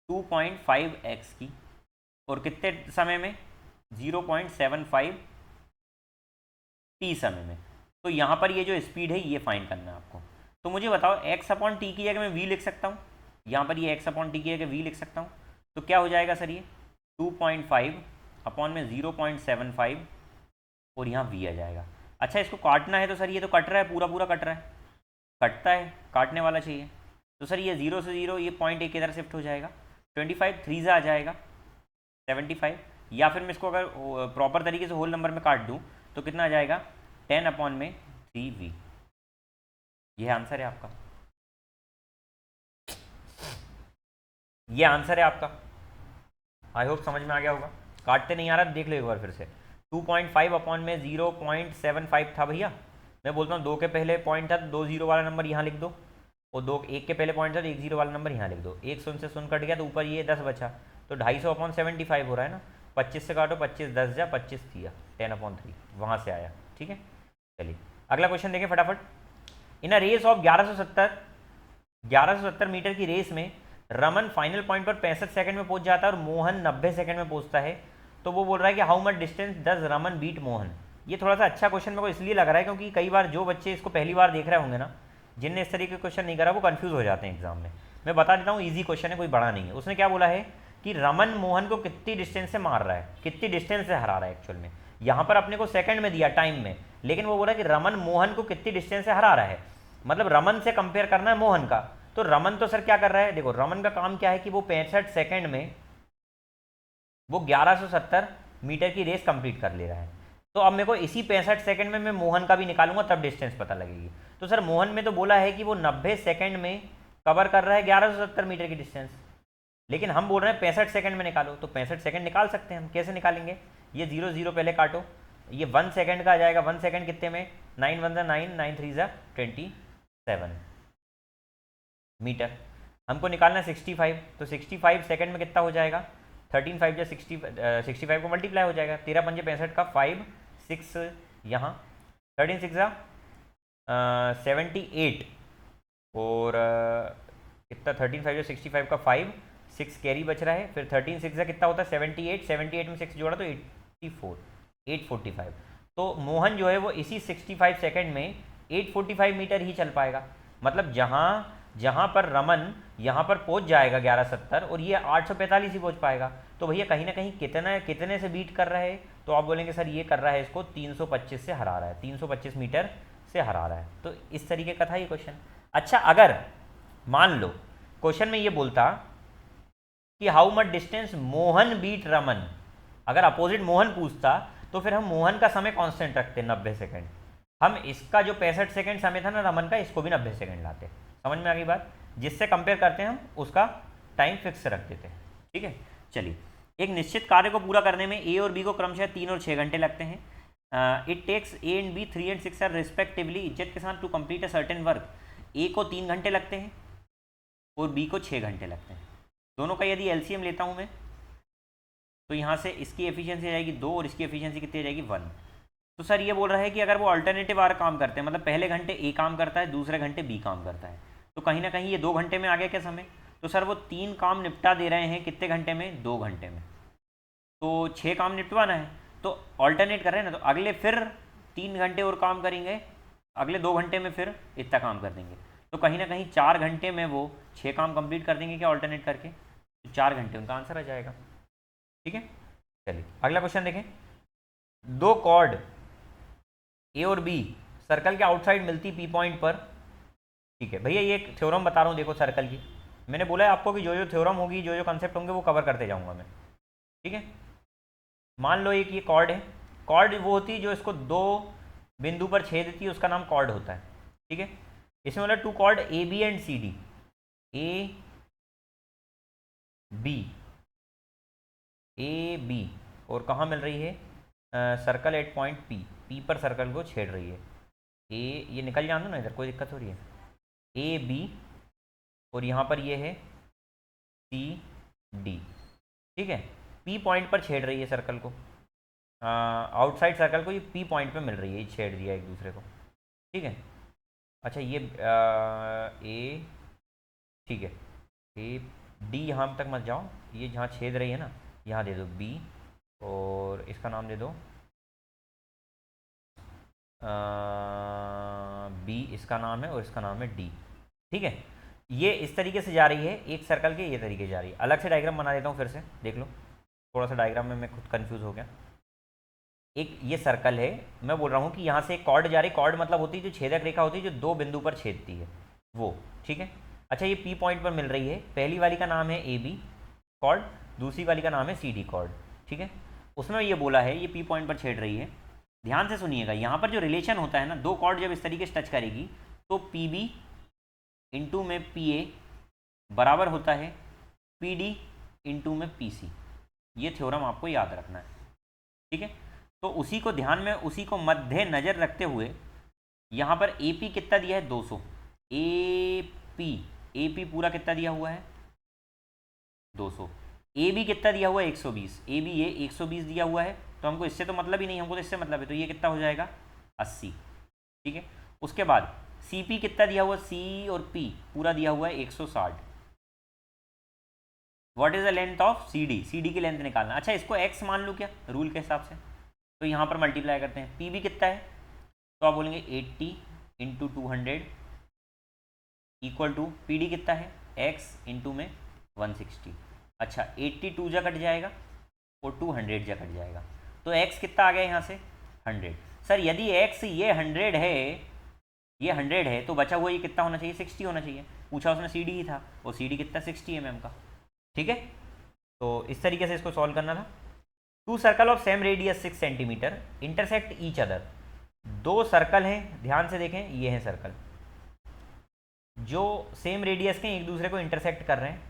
2.5x की, और कितने समय में? 0.75 t समय में। तो यहाँ पर ये जो स्पीड है ये फाइंड करना है आपको। तो मुझे बताओ, x अपॉन टी की जगह मैं v लिख सकता हूँ, यहाँ पर ये x अपॉन टी की जगह v लिख सकता हूँ, तो क्या हो जाएगा सर? ये 2.5 अपॉन में 0.75, और यहाँ v आ जाएगा। अच्छा, इसको काटना है तो सर ये तो कट रहा है, पूरा पूरा कट रहा है, कटता है, काटने वाला चाहिए। तो सर ये 0 से 0, ये पॉइंट एक इधर शिफ्ट हो जाएगा, 25 3 आ जाएगा 75, या फिर मैं इसको अगर प्रॉपर तरीके से होल नंबर में काट दूँ तो कितना आ जाएगा 10/3v। यह आंसर है आपका, ये आंसर है आपका। आई होप समझ में आ गया होगा। काटते नहीं आ रहा देख लो एक बार फिर से। 2.5/0.75 था भैया। मैं बोलता हूँ 2 के पहले पॉइंट था, 2 0 वाला नंबर यहाँ लिख दो, और 2 1 के पहले पॉइंट था तो 1 0 वाला नंबर यहाँ लिख दो। एक शून्य से शून्य कट गया तो ऊपर ये 10 बचा, तो 250/75 हो रहा है ना। 25 से काटो, 25 10 जा 25 दिया, 10/3 वहाँ से आया। ठीक है, चलिए अगला क्वेश्चन देखें फटाफट। इन अ रेस ऑफ 1170 मीटर की रेस में रमन फाइनल पॉइंट पर 65 सेकंड में पहुंच जाता है और मोहन 90 सेकंड में पहुंचता है। तो वो बोल रहा है कि how much distance does Raman beat Mohan. ये थोड़ा सा अच्छा क्वेश्चन मेरे को इसलिए लग रहा है क्योंकि कई बार जो बच्चे इसको पहली बार देख रहे होंगे ना, जिनने इस तरीके के क्वेश्चन नहीं करा, वो कंफ्यूज हो जाते हैं एग्जाम में। मैं बता देता हूँ, ईजी क्वेश्चन है, कोई बड़ा नहीं है। उसने क्या बोला है कि रमन मोहन को कितनी डिस्टेंस से मार रहा है, कितनी डिस्टेंस से हरा रहा है। एक्चुअल में यहाँ पर अपने को सेकंड में दिया, टाइम में, लेकिन वो बोला कि रमन मोहन को कितनी डिस्टेंस से हरा रहा है, मतलब रमन से कंपेयर करना है मोहन का। तो रमन तो सर क्या कर रहा है, देखो रमन का काम क्या है कि वो 65 सेकंड में वो 1170 मीटर की रेस कंप्लीट कर ले रहा है। तो अब मेरे को इसी 65 सेकंड में मैं मोहन का भी निकालूंगा, तब डिस्टेंस पता लगेगी। तो सर मोहन में तो बोला है कि वो 90 सेकंड में कवर कर रहा है 1170 मीटर की डिस्टेंस, लेकिन हम बोल रहे हैं 65 सेकंड में निकालो। तो 65 सेकंड निकाल सकते हैं हम। कैसे निकालेंगे, ये 0 0 पहले काटो, ये 1 सेकंड का आ जाएगा। 1 सेकंड कितने में, 9 1 9 9 3 27 मीटर। हमको निकालना है 65, तो 65 सेकंड में कितना हो जाएगा, 13 5 या 65 को मल्टीप्लाई हो जाएगा, 13 पंजे 65 का 5 6 यहाँ 13 6 78, और कितना 13 5 65 का 5 6 कैरी बच रहा है, फिर 13 6 कितना होता है 78, 78 में 6 जोड़ा तो 84 845। तो मोहन जो है वो इसी 65 सेकंड में 845 मीटर ही चल पाएगा। मतलब जहाँ पर रमन यहाँ पर पहुँच जाएगा 1170 और ये 845 ही पहुँच पाएगा। तो भैया कहीं ना कहीं कितने से बीट कर रहा है, तो आप बोलेंगे सर ये कर रहा है इसको 325 से हरा रहा है, 325 मीटर से हरा रहा है। तो इस तरीके का था ये क्वेश्चन। अच्छा, अगर मान लो क्वेश्चन में ये बोलता कि how much distance Mohan beat Raman, अगर अपोजिट मोहन पूछता तो फिर हम मोहन का समय कांस्टेंट रखते 90 सेकंड, हम इसका जो 65 सेकंड समय था ना रमन का, इसको भी 90 सेकंड लाते। समझ में आ गई बात, जिससे कंपेयर करते हैं हम उसका टाइम फिक्स रख देते हैं। ठीक है, चलिए एक निश्चित कार्य को पूरा करने में ए और बी को क्रमशः 3 और 6 घंटे लगते हैं। It takes a and b 3 and 6 are respectively, इज्जत के साथ, to complete a certain work. A को 3 घंटे लगते हैं और बी को 6 घंटे लगते हैं। दोनों का यदि एलसीएम लेता हूं मैं, तो यहाँ से इसकी एफिशिएंसी आ जाएगी 2 और इसकी एफिशिएंसी कितनी आ जाएगी 1। तो सर ये बोल रहा है कि अगर वो अल्टरनेटिव आर काम करते हैं, मतलब पहले घंटे ए काम करता है, दूसरे घंटे बी काम करता है, तो कहीं ना कहीं ये 2 घंटे में आ गया क्या समय। तो सर वो 3 काम निपटा दे रहे हैं कितने घंटे में, 2 घंटे में। तो 6 काम निपटवाना है, तो ऑल्टरनेट कर रहे हैं ना, तो अगले फिर 3 घंटे और काम करेंगे, अगले 2 घंटे में फिर इतना काम कर देंगे। तो कहीं ना कहीं 4 घंटे में वो 6 काम कंप्लीट कर देंगे क्या ऑल्टरनेट करके, तो 4 घंटे उनका आंसर आ जाएगा। ठीक है, चलिए अगला क्वेश्चन देखें। 2 कॉर्ड ए और बी सर्कल के आउटसाइड मिलती पी पॉइंट पर। ठीक है भैया, ये एक थ्योरम बता रहा हूँ देखो सर्कल की। मैंने बोला है आपको कि जो जो थ्योरम होगी, जो जो कंसेप्ट होंगे वो कवर करते जाऊंगा मैं। ठीक है, मान लो एक ये कॉर्ड है, कॉर्ड वो होती है जो इसको 2 बिंदु पर छेद देती है, उसका नाम कॉर्ड होता है। ठीक है, इसमें बोला 2 chord A B and C D, A B और कहाँ मिल रही है, circle at point P, P पर सर्कल को छेड़ रही है। ए, ये निकल जाना ना इधर, कोई दिक्कत हो रही है, ए बी और यहाँ पर ये है सी डी। ठीक है, पी पॉइंट पर छेड़ रही है सर्कल को, आउटसाइड सर्कल को ये पी पॉइंट पे मिल रही है, ये छेड़ दिया एक दूसरे को। ठीक है, अच्छा ये ए, ठीक है, ए डी यहाँ तक मत जाओ, ये जहाँ छेद रही है ना यहाँ दे दो बी, और इसका नाम दे दो बी, इसका नाम है, और इसका नाम है डी। ठीक है, ये इस तरीके से जा रही है एक सर्कल के, ये तरीके जा रही है। अलग से डायग्राम बना देता हूँ फिर से, देख लो थोड़ा सा डायग्राम में मैं खुद कंफ्यूज हो गया। एक ये सर्कल है, मैं बोल रहा हूँ कि यहाँ से एक कॉर्ड जा रही है, कॉर्ड मतलब होती है जो छेदक रेखा होती है जो 2 बिंदु पर छेदती है वो। ठीक है, अच्छा ये पी पॉइंट पर मिल रही है, पहली वाली का नाम है ए बी कॉर्ड, दूसरी वाली का नाम है सी डी कॉर्ड। ठीक है, उसमें ये बोला है, ये पी पॉइंट पर छेड़ रही है, ध्यान से सुनिएगा, यहाँ पर जो रिलेशन होता है ना, दो कॉर्ड जब इस तरीके से टच करेगी तो पी बी इंटू में पी ए बराबर होता है पी डी इंटू में पी सी। ये थ्योरम आपको याद रखना है, ठीक है। तो उसी को ध्यान में, उसी को मध्य नज़र रखते हुए यहाँ पर ए पी कितना दिया है 200, ए पी पूरा कितना दिया हुआ है 200, ए बी कितना दिया हुआ है 120, ए बी ये 120 दिया हुआ है, तो हमको इससे तो मतलब ही नहीं, हमको तो इससे मतलब है, तो ये कितना हो जाएगा 80, ठीक है। उसके बाद सी पी कितना दिया हुआ, सी और पी पूरा दिया हुआ है 160। What is the length of C D, C D की लेंथ निकालना। अच्छा, इसको एक्स मान लूँ क्या रूल के हिसाब से, तो यहाँ पर मल्टीप्लाई करते हैं, पी बी कितना है, तो आप बोलेंगे 80 into 200 equal to P D कितना है एक्स इंटू में 160। अच्छा, 82 जा कट जाएगा और 200 जा कट जाएगा, तो x कितना आ गया यहाँ से 100। सर यदि x ये 100 है, ये 100 है, तो बचा हुआ ये कितना होना चाहिए 60 होना चाहिए। पूछा उसने सी डी ही था, और सी डी कितना 60 mm का, ठीक है। तो इस तरीके से इसको सॉल्व करना था। Two circle of same radius 6 centimetre intersect each other. दो सर्कल हैं, ध्यान से देखें, ये हैं सर्कल जो सेम रेडियस के एक दूसरे को इंटरसेक्ट कर रहे हैं,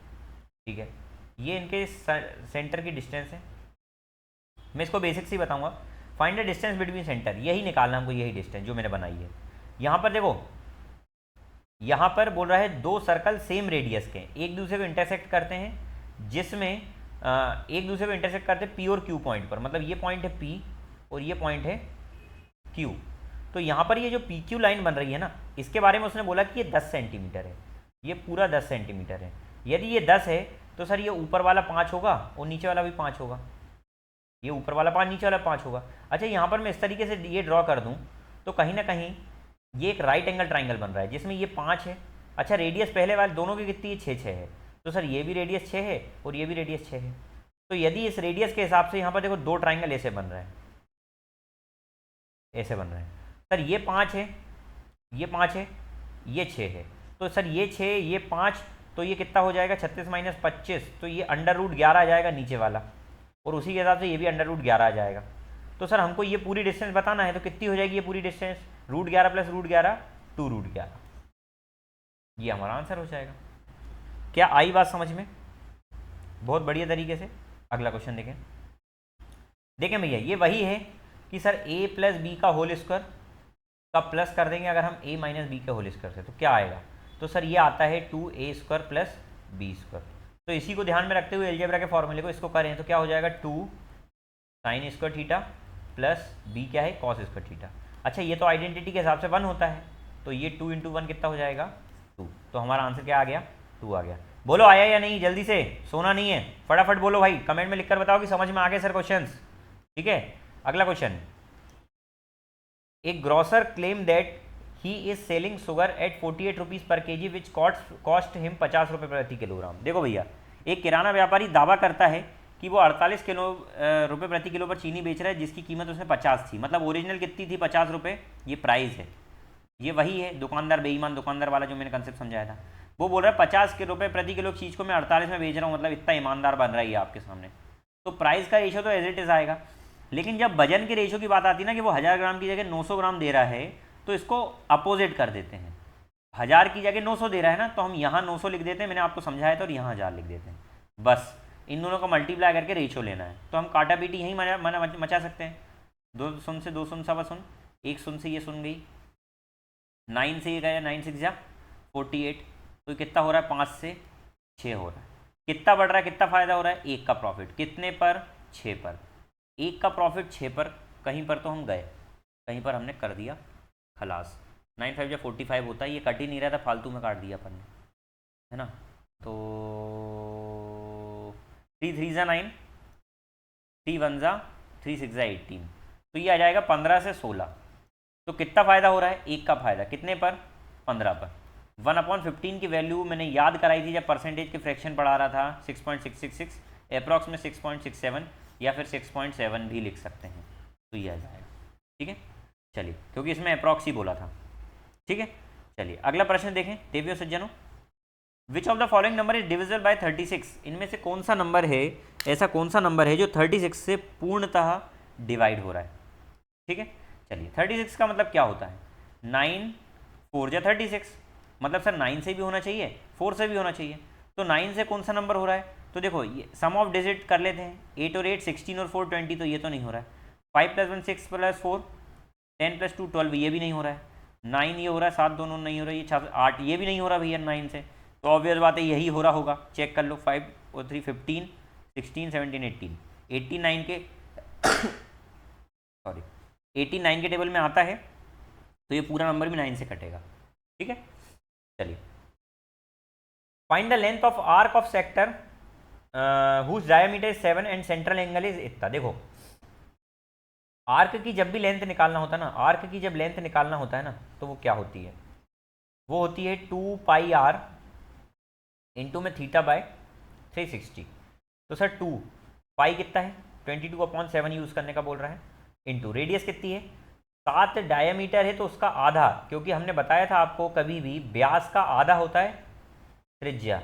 ठीक है। ये इनके सेंटर की डिस्टेंस है। मैं इसको बेसिक से बताऊंगा। Find the distance between centre, यही निकालना हमको, यही डिस्टेंस जो मैंने बनाई है। यहाँ पर देखो, यहाँ पर बोल रहा है दो सर्कल सेम रेडियस के एक दूसरे को इंटरसेक्ट करते हैं, जिसमें एक दूसरे को इंटरसेक्ट करते हैं पी और क्यू पॉइंट पर, मतलब ये पॉइंट है पी और ये पॉइंट है क्यू। तो यहाँ पर ये जो पी क्यू लाइन बन रही है ना, इसके बारे में उसने बोला कि ये 10 सेंटीमीटर है, ये पूरा 10 सेंटीमीटर है। यदि ये 10 है तो सर ये ऊपर वाला 5 होगा और नीचे वाला भी 5 होगा, ये ऊपर वाला 5 नीचे वाला 5 होगा। अच्छा, यहाँ पर मैं इस तरीके से ये ड्रॉ कर दूँ तो कहीं ना कहीं ये एक राइट एंगल ट्राइंगल बन रहा है जिसमें ये 5 है। अच्छा, रेडियस पहले वाले दोनों की कितनी है 6 है, तो सर ये भी रेडियस 6 है और ये भी रेडियस 6 है। तो यदि इस रेडियस के हिसाब से यहाँ पर देखो दो ट्राइंगल ऐसे बन रहे हैं, ऐसे बन रहे हैं। सर ये 5 है, ये 5 है, ये 6 है, तो सर ये 6 ये 5, तो ये कितना हो जाएगा 36 माइनस 25, तो ये अंडर रूट 11 आ जाएगा नीचे वाला, और उसी के हिसाब से ये भी अंडर रूट 11 आ जाएगा। तो सर हमको ये पूरी डिस्टेंस बताना है, तो कितनी हो जाएगी ये पूरी डिस्टेंस, √11 प्लस √11 2√11, ये हमारा आंसर हो जाएगा। क्या आई बात समझ में? बहुत बढ़िया तरीके से। अगला क्वेश्चन देखें। देखें भैया, ये वही है कि सर a प्लस बी का होल स्क्वायर का प्लस कर देंगे अगर हम a माइनस बी के होल स्क्वायर से, तो क्या आएगा, तो सर ये आता है 2a² प्लस b²। तो इसी को ध्यान में रखते हुए अलजेब्रा के फॉर्मूले को इसको करें तो क्या हो जाएगा 2 sin² थीटा प्लस b क्या है cos² थीटा। अच्छा, ये तो आइडेंटिटी के हिसाब से 1 होता है, तो ये 2 × 1 कितना हो जाएगा 2, तो हमारा आंसर क्या आ गया 2 आ गया। बोलो आया या नहीं, जल्दी से, सोना नहीं है, फटाफट बोलो भाई, कमेंट में लिखकर बताओ कि समझ में आ गए सर क्वेश्चंस, ठीक है। अगला question, a grocer claim that he is selling sugar at 48 rupees per kg which cost him 50 रुपये प्रति किलोग्राम। देखो भैया, एक किराना व्यापारी दावा करता है कि वो 48 रुपये प्रति किलो पर चीनी बेच रहा है जिसकी कीमत उसने 50 थी, मतलब ओरिजिनल कितनी थी 50 रुपये, ये प्राइस है। ये वही है दुकानदार, बेईमान दुकानदार वाला जो मैंने कंसेप्ट समझाया था। वो बोल रहा है 50 रुपये प्रति किलो चीज़ को मैं 48 में बेच रहा हूँ, मतलब इतना ईमानदार बन रहा है ये आपके सामने। तो प्राइस का रेशो तो एज इट इज आएगा, लेकिन जब वजन के रेशो की बात आती है ना कि वो 1000 ग्राम की जगह 900 ग्राम दे रहा है, तो इसको अपोजिट कर देते हैं। 1000 की जगह 900 दे रहा है ना, तो हम यहाँ 900 लिख देते हैं, मैंने आपको समझाया था, और यहाँ 1000 लिख देते हैं। बस इन दोनों को मल्टीप्लाई करके रेशो लेना है, तो हम काटा पीटी यहीं मचा सकते हैं। 2 शून्य से 2 शून्य सवा शून्य, 1 शून्य से ये सुन गई, 9 से ये गया, 9 6 जा 48, तो कितना हो रहा है 5 से 6 हो रहा है। कितना बढ़ रहा है, कितना फ़ायदा हो रहा है, 1 का प्रॉफिट, कितने पर 6 पर, 1 का प्रॉफिट 6 पर, कहीं पर तो हम गए, कहीं पर हमने कर दिया खलास। 9 5 जा 45 होता है, ये कट ही नहीं रहा था, फालतू में काट दिया अपन ने, है ना। तो 3 3 जा 9, 3 1 जा 3 6 जा 18, तो ये आ जाएगा 15 से 16। तो कितना फ़ायदा हो रहा है, 1 का फ़ायदा, कितने पर 15 पर। 1/15 की वैल्यू मैंने याद कराई थी जब परसेंटेज के फ्रैक्शन पढ़ा रहा था, 6.666, अप्रॉक्स में 6.67 या फिर 6.7 भी लिख सकते हैं, तो ये आ जाएगा, ठीक है। चलिए, क्योंकि इसमें अप्रॉक्स ही बोला था, ठीक है। चलिए अगला प्रश्न देखें देवियों सज्जनों। Which of the following number is divisible bye 36, इनमें से कौन सा नंबर है, ऐसा कौन सा नंबर है जो 36 से पूर्णतः डिवाइड हो रहा है। ठीक है, चलिए 36 का मतलब क्या होता है, 9 4 जा 36, मतलब सर 9 से भी होना चाहिए 4 से भी होना चाहिए, तो 9 से कौन सा नंबर हो रहा है, तो देखो ये सम ऑफ डिजिट कर लेते हैं, 8 और 8 16 और 4 20, तो ये तो नहीं हो रहा है, 5 + 1 6 + 4 10 + 2 12, ये भी नहीं हो रहा है, 9 ये हो रहा है, 7 दोनों नहीं हो रहा है, ये 8 ये भी नहीं हो रहा भैया 9 से, तो ऑब्वियस बात है यही हो रहा होगा, चेक कर लो, 5 और 3 15 16 17 18 89 के सॉरी 89 के टेबल में आता है, तो ये पूरा नंबर भी 9 से कटेगा। ठीक है, चलिए find the length of arc of sector whose diameter is 7 and central angle is इतना। देखो आर्क की जब भी लेंथ निकालना होता है ना, आर्क की जब लेंथ निकालना होता है ना, तो वो क्या होती है, वो होती है 2πr इंटू में θ/360। तो सर 2 पाई कितना है, 22/7 यूज़ करने का बोल रहा है, इंटू रेडियस कितनी है 7, डायमीटर है तो उसका आधा, क्योंकि हमने बताया था आपको कभी भी व्यास का आधा होता है त्रिज्या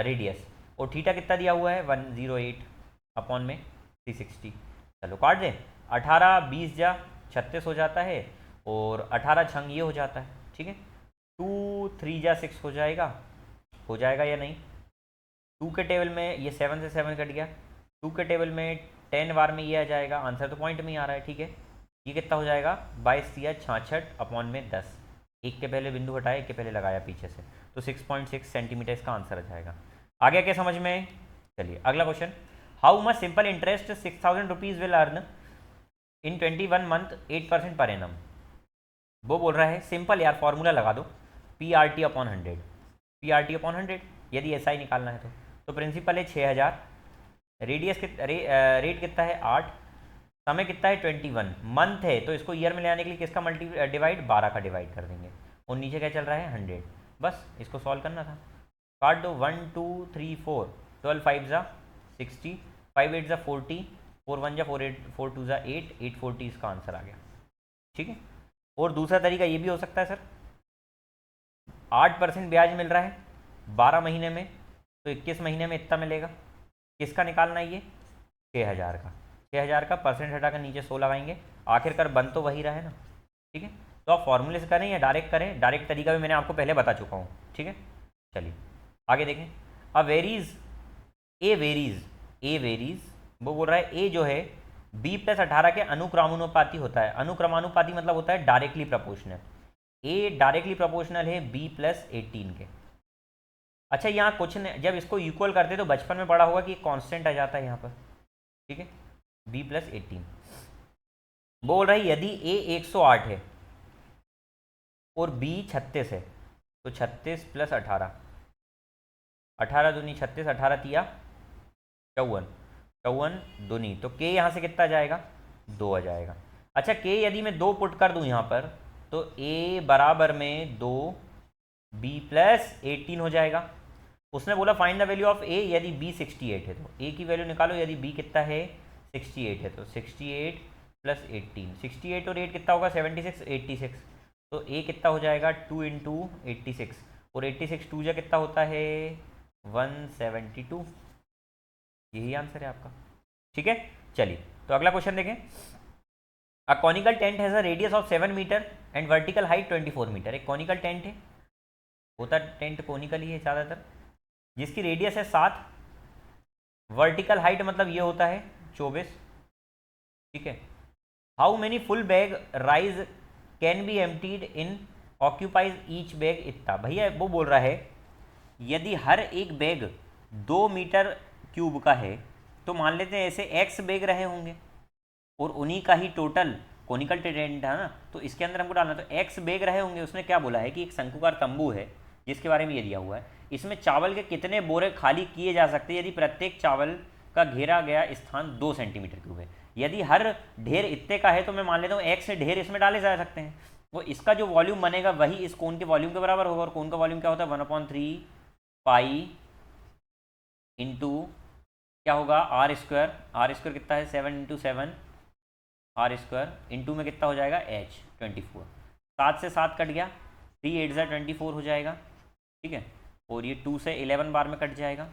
रेडियस, और थीटा कितना दिया हुआ है 108/360। चलो काट दें, 18 20 जा 36 हो जाता है, और 18 छंग ये हो जाता है। ठीक है, 2 3 जा 6 हो जाएगा या नहीं, 2 के टेबल में ये 7 से 7 कट गया, 2 के टेबल में 10 बार में ये आ जाएगा, आंसर तो पॉइंट में ही आ रहा है। ठीक है, ये कितना हो जाएगा 22 या 66/10, एक के पहले बिंदु हटाया, एक के पहले लगाया पीछे से, तो 6.6 सेंटीमीटर इसका आंसर आ जाएगा। आ गया क्या समझ में। चलिए अगला question, how much simple interest 6000 rupees will earn in 21 month 8% per annum. वो बोल रहा है सिंपल यार, फॉर्मूला लगा दो, PRT/100, PRT/100 यदि ऐसा ही निकालना है तो प्रिंसिपल है 6000, रेडियस रेट कितना है 8, समय कितना है 21, मंथ है तो इसको ईयर में ले आने के लिए किसका डिवाइड 12 का डिवाइड कर देंगे, और नीचे क्या चल रहा है 100, बस इसको सॉल्व करना था। काट दो, 1 2 3 4 12 5 जा 60, 5 8 जा 40, 4 1 जा 4 8 4 2 जा 8 840 इसका आंसर आ गया। ठीक है, और दूसरा तरीका ये भी हो सकता है सर, 8% ब्याज मिल रहा है 12 महीने में, तो 21 महीने में इतना मिलेगा, किसका निकालना है ये 6000 का, 6000 का परसेंट हटा कर नीचे 100 लगाएंगे, आखिरकार बन तो वही रहा है ना। ठीक है, तो आप फॉर्मूले से करें या डायरेक्ट करें, डायरेक्ट तरीका भी मैंने आपको पहले बता चुका हूँ। ठीक है, चलिए आगे देखें, ए वेरीज वो बोल रहा है ए जो है B+18 के अनुक्रमानुपाती होता है, अनुक्रमानुपाती मतलब होता है डायरेक्टली प्रोपोर्शनल, ए डायरेक्टली प्रोपोर्शनल है B+18 के। अच्छा यहाँ कुछ ने जब इसको इक्वल करते तो बचपन में पढ़ा होगा कि कांस्टेंट आ जाता है यहाँ पर। ठीक है, B+18 बोल रहा है यदि A 108 है और B 36 है, तो 36 + 18, 18 दूनी 36, 18 तिया 54, 54 दूनी, तो K यहाँ से कितना जाएगा 2 आ जाएगा। अच्छा K यदि मैं 2 पुट कर दूँ यहाँ पर, तो A बराबर में 2 B+18 हो जाएगा। उसने बोला find the value of A यदि B 68 है, तो A की वैल्यू निकालो, यदि B कितना है 68 है, तो 68 + 18, 68 और 8 कितना होगा 76 86, तो A कितना हो जाएगा 2 × 86, और 86 2 जा कितना होता है 172, यही आंसर है आपका। ठीक है, चलिए तो अगला क्वेश्चन देखें, a conical tent has a radius of 7 metre and vertical height 24 metre. एक कॉनिकल टेंट है, होता टेंट कॉनिकल ही है ज़्यादातर, जिसकी रेडियस है 7, वर्टिकल हाइट मतलब ये होता है 24। ठीक है, how many full bag rice can be emptied in occupies each bag इतना। भैया वो बोल रहा है यदि हर एक बैग 2 मीटर क्यूब का है, तो मान लेते हैं ऐसे एक्स बैग रहे होंगे और उन्हीं का ही टोटल कॉनिकल टेंट है ना, तो इसके अंदर हमको डालना, तो एक्स बैग रहे होंगे। उसने क्या बोला है कि एक शंकुकार तंबू है जिसके बारे में ये दिया हुआ है, इसमें चावल के कितने बोरे खाली किए जा सकते हैं यदि प्रत्येक चावल का घेरा गया स्थान 2 सेंटीमीटर क्यूब है। यदि हर ढेर इतने का है तो मैं मान लेता हूँ एक्स ढेर इसमें डाले जा सकते हैं, वो इसका जो वॉल्यूम बनेगा वही इस कोन के वॉल्यूम के बराबर होगा, और कोन का वॉल्यूम क्या होता है 1/3 पाई इंटू क्या होगा r² कितना है 7 × 7 r² इंटू में कितना हो जाएगा h 24, 7 से 7 कट गया, 3 8 24 हो जाएगा। ठीक है, और ये 2 से 11 बार में कट जाएगा।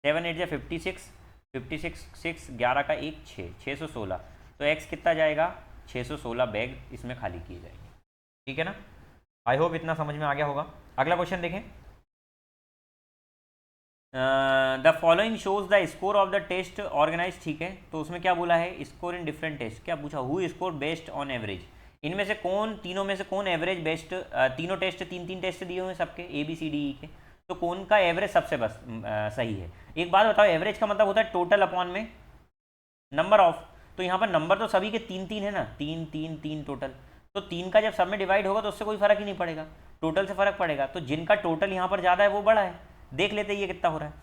7 8 56, 56 6 11 का 1 6, 616। तो एक्स कितना जाएगा, 616 बैग इसमें खाली किए जाएंगे। ठीक है ना, आई होप इतना समझ में आ गया होगा। अगला क्वेश्चन देखें। The following shows the score of the test organise. ठीक है, तो उसमें क्या बोला है, स्कोर इन डिफरेंट टेस्ट। क्या पूछा, who score best on average. इनमें से कौन, तीनों में से कौन एवरेज बेस्ट, तीनों टेस्ट, तीन टेस्ट दिए हुए हैं सबके ABCDE के, तो कौन का एवरेज सबसे बस सही है। एक बात बताओ, एवरेज का मतलब होता है टोटल अपॉन में नंबर ऑफ। तो यहाँ पर नंबर तो सभी के 3 है ना, 3 टोटल। तो 3 का जब सब में डिवाइड होगा तो उससे कोई फर्क ही नहीं पड़ेगा, टोटल से फर्क पड़ेगा। तो जिनका टोटल यहाँ पर ज़्यादा है वो बड़ा है। देख लेते ये कितना हो रहा है।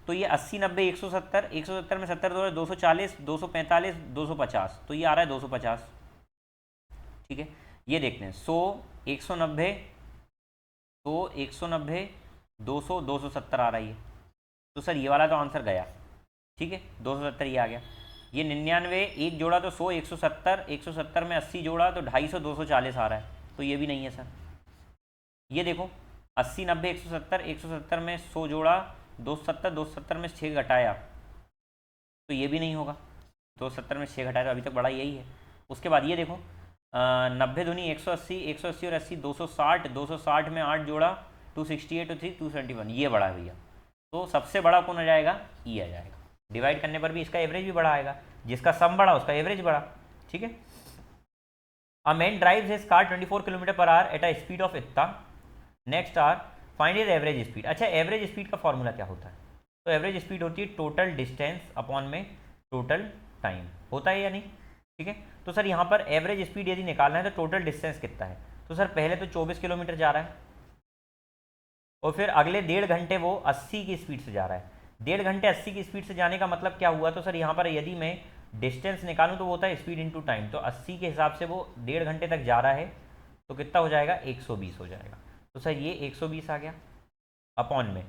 तो ये 80 90 170, 170 में 70 240, 245 250, तो ये आ रहा है 250। ठीक है, ये देखते हैं 100 190 100 190 200 270 आ रहा है ये। तो सर ये वाला तो आंसर गया। ठीक है, 270 ये आ गया। ये 99 एक जोड़ा तो 100 170, 170 में 80 जोड़ा तो 250 240 आ रहा है, तो ये भी नहीं है सर। ये देखो 80 90 170, 170 में 100 जोड़ा 270, 270 में 6 घटाया, तो ये भी नहीं होगा। 270 में 6 घटाया तो अभी तक बड़ा यही है। उसके बाद ये देखो 90 दूनी 180, 180 और 80 260, 260 में 8 जोड़ा 268 और 3 271, ये बड़ा है भैया। तो सबसे बड़ा कौन आ जाएगा, ई आ जाएगा। डिवाइड करने पर भी इसका एवरेज भी बड़ा आएगा, जिसका सम बड़ा उसका एवरेज बड़ा। ठीक है, a man drives his car 24 kilometre per hour at a speed of इतना। Next are find his average speed. अच्छा, एवरेज स्पीड का फॉर्मूला क्या होता है, तो एवरेज स्पीड होती है टोटल डिस्टेंस अपॉन में टोटल टाइम, होता है या नहीं। ठीक है, तो सर यहाँ पर एवरेज स्पीड यदि निकालना है तो टोटल डिस्टेंस कितना है, तो सर पहले तो 24 किलोमीटर जा रहा है और फिर अगले 1.5 घंटे वो 80 की स्पीड से जा रहा है। 1.5 घंटे 80 की स्पीड से जाने का मतलब क्या हुआ, तो सर यहाँ पर यदि मैं डिस्टेंस निकालूँ तो वो होता है स्पीड इनटू टाइम। तो 80 के हिसाब से वो 1.5 घंटे तक जा रहा है, तो कितना हो जाएगा, 120 हो जाएगा। तो सर ये 120 आ गया अपॉन में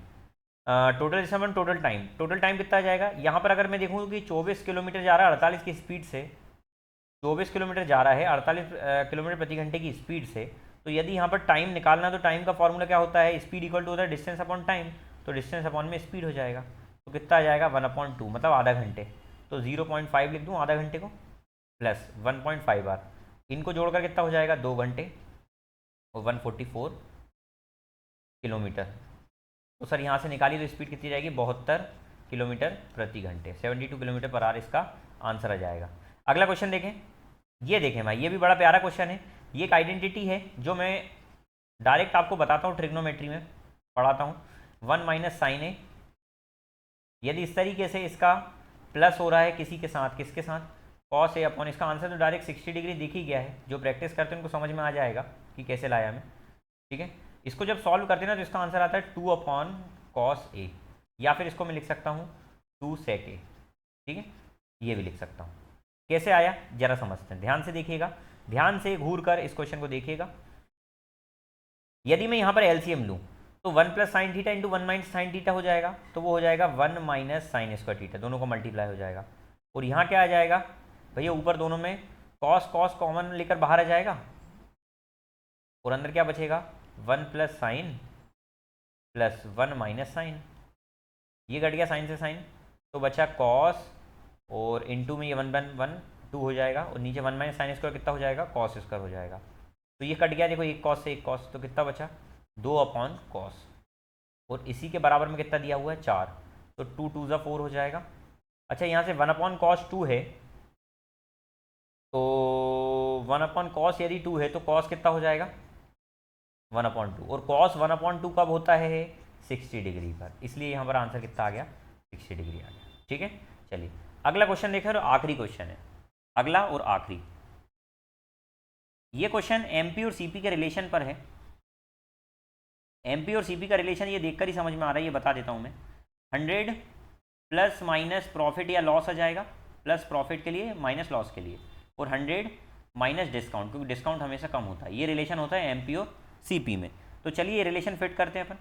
total distance total time. Total time कितना आ जाएगा, यहाँ पर अगर मैं देखूँ कि 24 किलोमीटर जा रहा है 48 की स्पीड से, 24 किलोमीटर जा रहा है 48 किलोमीटर प्रति घंटे की स्पीड से, तो यदि यहाँ पर टाइम निकालना तो टाइम का फॉर्मूला क्या होता है, स्पीड इक्वल टू होता है डिस्टेंस अपॉन टाइम। तो डिस्टेंस अपॉन में स्पीड हो जाएगा, तो कितना आ जाएगा 1/2, मतलब आधा घंटे। तो 0.5 लिख दूँ आधा घंटे को, प्लस 1.5 आर, इनको जोड़कर कितना हो जाएगा 2 घंटे और 144 किलोमीटर। तो सर यहाँ से निकाली तो स्पीड कितनी जाएगी, 72 किलोमीटर प्रति घंटे, 72 किलोमीटर पर आवर इसका आंसर आ जाएगा। अगला क्वेश्चन देखें। ये देखें भाई, ये भी बड़ा प्यारा क्वेश्चन है। ये एक आइडेंटिटी है जो मैं डायरेक्ट आपको बताता हूँ, ट्रिग्नोमेट्री में पढ़ाता हूँ। 1 माइनस साइन ए, यदि इस तरीके से इसका प्लस हो रहा है किसी के साथ, किसके साथ, कॉस ए अपॉन, इसका आंसर तो डायरेक्ट 60 डिग्री दिख ही गया है। जो प्रैक्टिस करते हैं उनको समझ में आ जाएगा कि कैसे लाया मैं। ठीक है, इसको जब सॉल्व करते हैं ना तो इसका आंसर आता है 2 अपॉन कॉस ए, या फिर इसको मैं लिख सकता हूँ 2 सेक ए। ठीक है, ये भी लिख सकता हूँ। कैसे आया जरा समझते हैं, ध्यान से देखिएगा, ध्यान से घूर कर इस क्वेश्चन को देखिएगा। यदि मैं यहाँ पर एलसीएम लूँ तो 1 plus sine theta into 1 minus sine theta हो जाएगा, तो वो हो जाएगा 1 माइनस साइन स्क्वायर थीटा, दोनों को मल्टीप्लाई हो जाएगा। और यहाँ क्या आ जाएगा भैया, ऊपर दोनों में कॉस कॉस कॉमन लेकर बाहर आ जाएगा और अंदर क्या बचेगा 1 plus sine plus 1 minus sine, ये घट गया साइन से साइन, तो बचा कॉस और इनटू में ये 1 1 2 हो जाएगा और नीचे 1 माइनस साइन स्क्वायर कितना हो जाएगा, कॉस स्क्वायर हो जाएगा। तो ये कट गया, देखो एक कॉस से एक कॉस, तो कितना बचा 2 अपॉन कॉस, और इसी के बराबर में कितना दिया हुआ है 4, तो 2 2 ज़ा 4 हो जाएगा। अच्छा, यहाँ से 1 अपॉन कॉस 2 है, तो 1 अपॉन कॉस यदि 2 है तो कॉस कितना हो जाएगा 1 अपॉन 2, और कॉस 1 अपॉन 2 कब होता है 60 डिग्री पर, इसलिए यहाँ पर आंसर कितना आ गया 60 डिग्री आ गया। ठीक है, चलिए अगला क्वेश्चन देखें, और आखिरी क्वेश्चन है, अगला और आखिरी। ये क्वेश्चन एमपी और सीपी के रिलेशन पर है। एमपी और सीपी का रिलेशन ये देखकर ही समझ में आ रहा है, ये बता देता हूँ मैं। 100 प्लस माइनस प्रॉफिट या लॉस आ जाएगा, प्लस प्रॉफिट के लिए माइनस लॉस के लिए, और 100 माइनस डिस्काउंट, क्योंकि डिस्काउंट हमेशा कम होता है। ये रिलेशन होता है एमपी और सीपी में। तो चलिए ये रिलेशन फिट करते हैं अपन,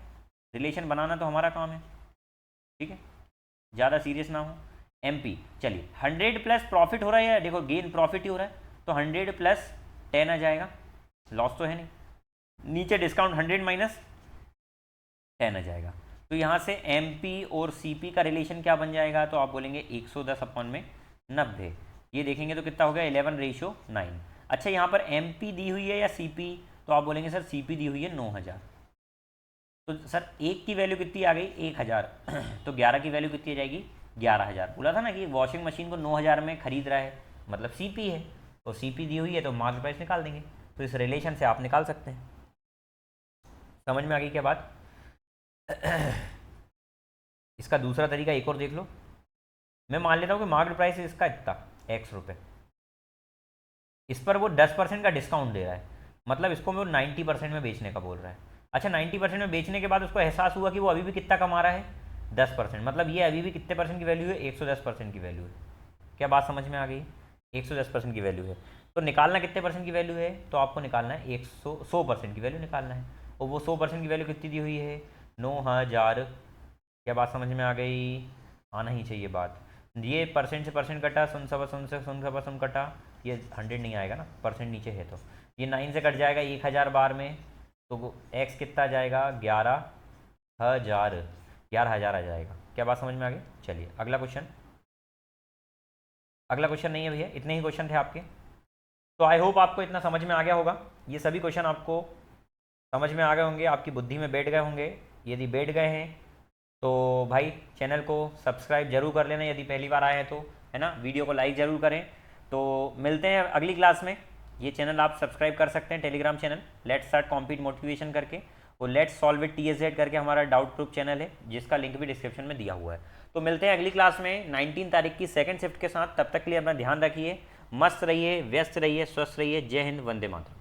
रिलेशन बनाना तो हमारा काम है। ठीक है, ज़्यादा सीरियस ना हो। एमपी, चलिए 100 प्लस प्रॉफिट हो रहा है, देखो गेन प्रॉफिट ही हो रहा है, तो 100 प्लस 10 आ जाएगा, लॉस तो है नहीं। नीचे डिस्काउंट 100 माइनस 10 आ जाएगा। तो यहाँ से MP और CP का रिलेशन क्या बन जाएगा, तो आप बोलेंगे 110 अपन में 90। ये देखेंगे तो कितना हो गया 11:9। अच्छा यहाँ पर MP दी हुई है या CP, तो आप बोलेंगे सर CP दी हुई है 9000। तो सर एक की वैल्यू कितनी आ गई 1000 तो 11 की वैल्यू कितनी आ जाएगी 11000। बोला था ना कि वॉशिंग मशीन को 9000 में खरीद रहा है, मतलब CP है, तो CP दी हुई है तो मार्केट प्राइस निकाल देंगे। तो इस रिलेशन से आप निकाल सकते हैं। समझ में आ गई क्या बात? इसका दूसरा तरीका एक और देख लो। मैं मान लेता हूँ कि मार्केट प्राइस इसका इतना X रुपये, इस पर वो 10% का डिस्काउंट दे रहा है, मतलब इसको वो 90% में बेचने का बोल रहा है। अच्छा 90% में बेचने के बाद उसको एहसास हुआ कि वो अभी भी कितना कमा रहा है 10%, मतलब ये अभी भी कितने परसेंट की वैल्यू है 110% की वैल्यू है। क्या बात समझ में आ गई? 110% की वैल्यू है, तो निकालना कितने परसेंट की वैल्यू है, तो आपको निकालना है 100% की वैल्यू निकालना है। और वो 100% की वैल्यू कितनी दी हुई है 9000। क्या बात समझ में आ गई? आना ही चाहिए बात। ये परसेंट से परसेंट कटा, सुन सवा सुन से सुन सवा सुन कटा, ये 100 नहीं आएगा ना, परसेंट नीचे है, तो ये 9 से कट जाएगा 1000 बार में, तो एक्स कितना आ जाएगा 11000, 11000 आ जाएगा। क्या बात समझ में आ गई? चलिए अगला क्वेश्चन। अगला क्वेश्चन नहीं है भैया, इतने ही क्वेश्चन थे आपके। तो आई होप आपको इतना समझ में आ गया होगा, ये सभी क्वेश्चन आपको समझ में आ गए होंगे, आपकी बुद्धि में बैठ गए होंगे। यदि बैठ गए हैं तो भाई चैनल को सब्सक्राइब जरूर कर लेना यदि पहली बार आए हैं तो, है ना। वीडियो को लाइक ज़रूर करें। तो मिलते हैं अगली क्लास में। ये चैनल आप सब्सक्राइब कर सकते हैं, Telegram channel let's start compete motivation करके, और लेट्स सॉल्व विद TSZ करके हमारा डाउट प्रूफ चैनल है, जिसका लिंक भी डिस्क्रिप्शन में दिया हुआ है। तो मिलते हैं अगली क्लास में 19 तारीख की सेकंड शिफ्ट के साथ। तब तक के लिए अपना ध्यान रखिए, मस्त रहिए, व्यस्त रहिए, स्वस्थ रहिए। जय हिंद, वंदे मातरम।